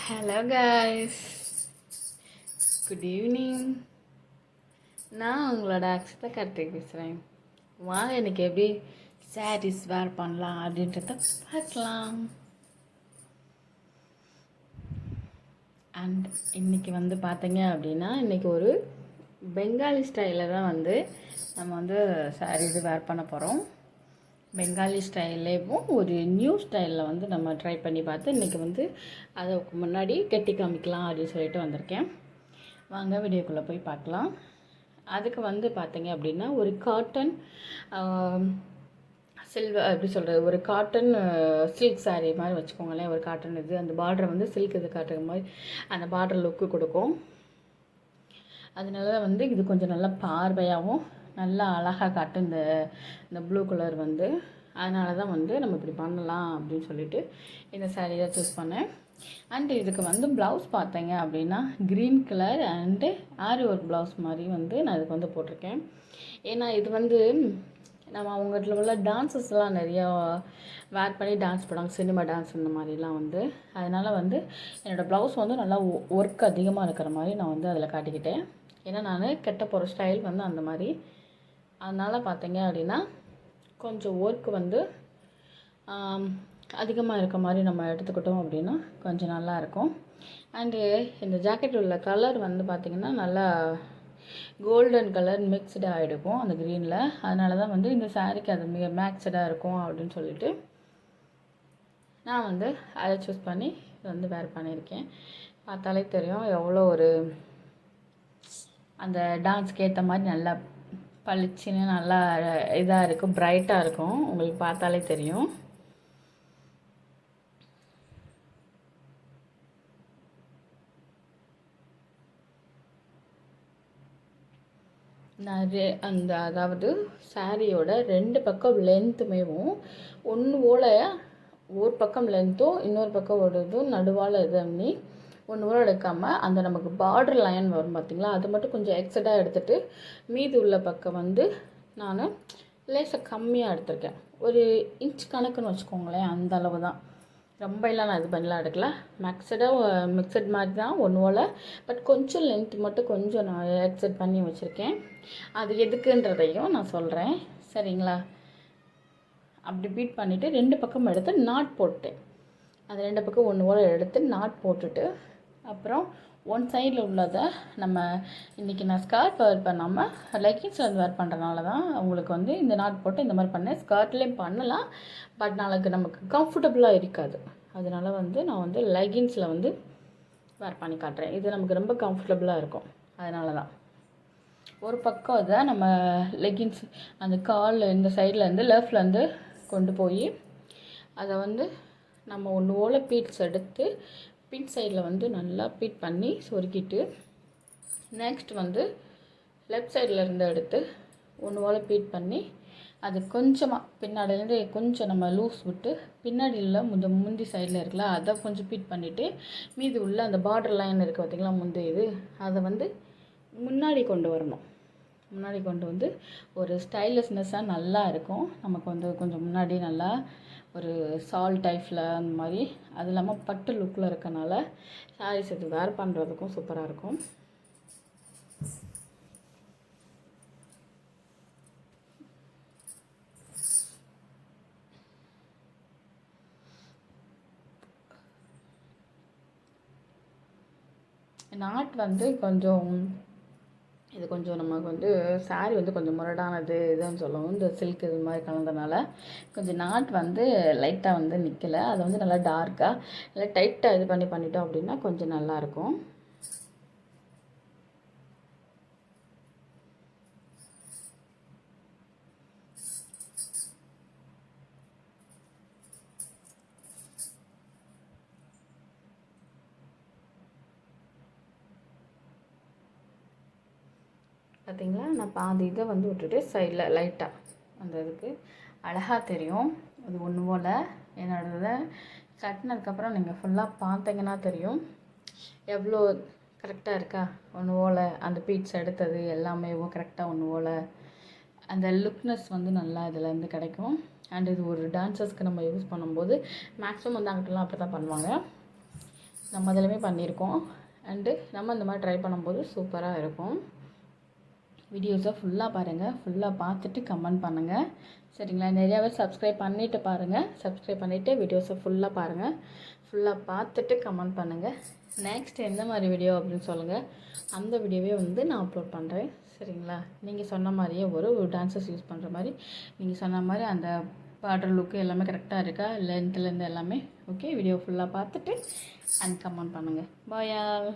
Hello guys, good evening. நான் உங்களோட அக்ஷதா கார்த்திக் பேசுகிறேன். வாங்க எனக்கு எப்படி சாரீஸ் வேர் பண்ணலாம் அப்படின்றத பார்க்கலாம். அண்ட் இன்றைக்கி பார்த்தீங்க அப்படின்னா இன்றைக்கி ஒரு பெங்காலி ஸ்டைலில் தான் நம்ம சாரீஸ் வேர் பண்ண போகிறோம். பெங்காலி ஸ்டைல்லேயும் ஒரு நியூ ஸ்டைலில் நம்ம ட்ரை பண்ணி பார்த்து இன்றைக்கி அதுக்கு முன்னாடி கட்டி காமிக்கலாம் அப்படின்னு சொல்லிட்டு வந்திருக்கேன். வாங்க வீடியோக்குள்ளே போய் பார்க்கலாம். அதுக்கு பார்த்தீங்க அப்படின்னா ஒரு காட்டன் சில்வர் எப்படி சொல்கிறது, ஒரு காட்டன் சில்க் சாரீ மாதிரி வச்சுக்கோங்களேன். ஒரு காட்டன் இது அந்த பார்டரை சில்க் இது காட்டுற மாதிரி அந்த பார்டர் லுக்கு கொடுக்கும். அதனால இது கொஞ்சம் நல்லா பார்வையாகவும் நல்லா அழகாக காட்டும் இந்த ப்ளூ கலர் அதனால தான் நம்ம இப்படி பண்ணலாம் அப்படின்னு சொல்லிட்டு இந்த சாரீ தான் சூஸ் பண்ணேன். அண்ட் இதுக்கு ப்ளவுஸ் பார்த்தீங்க அப்படின்னா green colour and aari work blouse மாதிரி நான் இதுக்கு போட்டிருக்கேன். ஏன்னா இது நம்ம அவங்ககிட்ட உள்ள டான்ஸஸ்லாம் நிறையா வேர் பண்ணி டான்ஸ் போடுவாங்க, சினிமா டான்ஸ் இந்த மாதிரிலாம் அதனால் என்னோடய ப்ளவுஸ் நல்லா ஒர்க் அதிகமாக இருக்கிற மாதிரி நான் அதில் காட்டிக்கிட்டேன். ஏன்னா நான் கெட்ட போகிற ஸ்டைல் அந்த மாதிரி. அதனால் பார்த்தீங்க அப்படின்னா கொஞ்சம் ஒர்க் அதிகமாக இருக்க மாதிரி நம்ம எடுத்துக்கிட்டோம் அப்படின்னா கொஞ்சம் நல்லாயிருக்கும். அண்டு இந்த ஜாக்கெட் உள்ள கலர் பார்த்திங்கன்னா நல்லா கோல்டன் கலர் மிக்ஸ்டாக ஆகிடுக்கும் அந்த க்ரீனில். அதனால தான் இந்த சாரீக்கு அது மிக மேக்ஸ்டாக இருக்கும் அப்படின்னு சொல்லிட்டு நான் அதை சூஸ் பண்ணி வேர் பண்ணியிருக்கேன். பார்த்தாலே தெரியும் எவ்வளோ ஒரு அந்த டான்ஸ்க்கு ஏற்ற மாதிரி நல்லா பளிச்சுன்னு நல்லா இதாக இருக்கும், பிரைட்டாக இருக்கும். உங்களுக்கு பார்த்தாலே தெரியும். நான் அதாவது சாரியோட 2 பக்கம் லென்த்துமேவும் ஒன்று போல் ஒரு பக்கம் லென்த்தும் இன்னொரு பக்கம் ஒரு இதுவும் நடுவால் இது பண்ணி ஒன்று கூட எடுக்காமல் அந்த நமக்கு பார்டர் லைன் வரும் பார்த்திங்களா, அது மட்டும் கொஞ்சம் எக்ஸடாக எடுத்துகிட்டு மீதி உள்ள பக்கம் நான் லேசாக கம்மியாக எடுத்திருக்கேன். ஒரு இன்ச் கணக்குன்னு வச்சுக்கோங்களேன். அந்த அளவு தான், ரொம்ப எல்லாம் நான் இது பண்ணலாம் எடுக்கல. மிக்சட் மாதிரி தான் ஒன்று போல். பட் கொஞ்சம் லென்த் மட்டும் கொஞ்சம் நான் எக்ஸட் பண்ணி வச்சுருக்கேன். அது எதுக்குன்றதையும் நான் சொல்கிறேன், சரிங்களா? அப்படி பீட் பண்ணிவிட்டு 2 பக்கம் எடுத்து நாட் போட்டேன். அது 2 பக்கம் ஒன்று போல் எடுத்து நாட் போட்டுட்டு அப்புறம் ஒன் சைடில் உள்ளதை நம்ம இன்றைக்கி நான் ஸ்கர்ட் வேர் பண்ணாமல் லெக்கின்ஸில் வேர் பண்ணுறனால தான் உங்களுக்கு இந்த நாட் போட்டு இந்த மாதிரி பண்ணேன். ஸ்கர்ட்லேயும் பண்ணலாம், பட் நாளைக்கு நமக்கு கம்ஃபர்டபுளாக இருக்காது. அதனால் நான் லெகின்ஸில் வேர் பண்ணி காட்டுறேன். இது நமக்கு ரொம்ப கம்ஃபர்டபுளாக இருக்கும். அதனால தான் ஒரு பக்கம் இதை நம்ம லெகின்ஸ் அந்த கால் இந்த சைட்லேருந்து லெஃப்ட்லேருந்து கொண்டு போய் அதை நம்ம ஒன்று போல் பீட்ஸ் எடுத்து பின் சைடில் நல்லா பீட் பண்ணி சொருக்கிட்டு நெக்ஸ்ட் லெஃப்ட் சைடில் இருந்து எடுத்து ஒன்று போல் பீட் பண்ணி அது கொஞ்சமாக பின்னாடிலேருந்து கொஞ்சம் நம்ம லூஸ் விட்டு பின்னாடியில் முந்தி சைடில் இருக்குல்ல அதை கொஞ்சம் பீட் பண்ணிவிட்டு மீதி உள்ள அந்த பார்டர் லைன் இருக்குது பார்த்திங்களா, முந்தி இது அதை முன்னாடி கொண்டு வரணும். முன்னாடி கொண்டு ஒரு ஸ்டைலஸ்னஸ்ஸாக நல்லா இருக்கும். நமக்கு கொஞ்சம் முன்னாடி நல்லா ஒரு சால் டைப்பில் அந்த மாதிரி, அது இல்லாமல் பட்டு லுக்கில் இருக்கனால சாரீஸ் இது வேர் பண்ணுறதுக்கும் சூப்பராக இருக்கும். நாட் கொஞ்சம் இது கொஞ்சம் நமக்கு சாரீ கொஞ்சம் முரடானது இதுன்னு சொல்லவும் இந்த சில்க் இது மாதிரி கலந்தனால கொஞ்சம் நாட் லைட்டாக நிற்கலை. அதை நல்லா டார்க்காக நல்லா டைட்டாக இது பண்ணிட்டோம் அப்படின்னா கொஞ்சம் நல்லாயிருக்கும். பார்த்திங்களா, நான் பாதி இதை விட்டுட்டு சைடில் லைட்டாக அந்த இதுக்கு அழகாக தெரியும். அது ஒன்று போல் என்னோடதை கட்டினதுக்கப்புறம் நீங்கள் ஃபுல்லாக பார்த்தீங்கன்னா தெரியும் எவ்வளோ கரெக்டாக இருக்கா. ஒன்று போல் அந்த பீட்ஸ் எடுத்தது எல்லாமே கரெக்டாக ஒன்று போல் அந்த லுக்னஸ் நல்லா இதில் கிடைக்கும். அண்ட் இது ஒரு டான்ஸஸ்க்கு நம்ம யூஸ் பண்ணும்போது மேக்ஸிமம் அங்கிட்டலாம் அப்படி தான் பண்ணுவாங்க. நம்ம அதிலுமே பண்ணியிருக்கோம். அண்டு நம்ம இந்த மாதிரி ட்ரை பண்ணும்போது சூப்பராக இருக்கும். வீடியோஸை ஃபுல்லாக பாருங்கள், ஃபுல்லாக பார்த்துட்டு கமெண்ட் பண்ணுங்கள். சரிங்களா? நிறையா பேர் சப்ஸ்கிரைப் பண்ணிவிட்டு பாருங்கள். சப்ஸ்கிரைப் பண்ணிவிட்டு வீடியோஸை ஃபுல்லாக பாருங்கள். ஃபுல்லாக பார்த்துட்டு கமெண்ட் பண்ணுங்கள். நெக்ஸ்ட் எந்த மாதிரி வீடியோ அப்படின்னு சொல்லுங்கள். அந்த வீடியோவே வந்து நான் அப்லோட் பண்ணுறேன். சரிங்களா? நீங்கள் சொன்ன மாதிரியே ஒரு டான்சர்ஸ் யூஸ் பண்ணுற மாதிரி நீங்கள் சொன்ன மாதிரி அந்த பார்டர் லுக்கு எல்லாமே கரெக்டாக இருக்கா, லென்த்லேருந்து எல்லாமே ஓகே. வீடியோ ஃபுல்லாக பார்த்துட்டு அண்ட் கமெண்ட் பண்ணுங்கள். Bye all.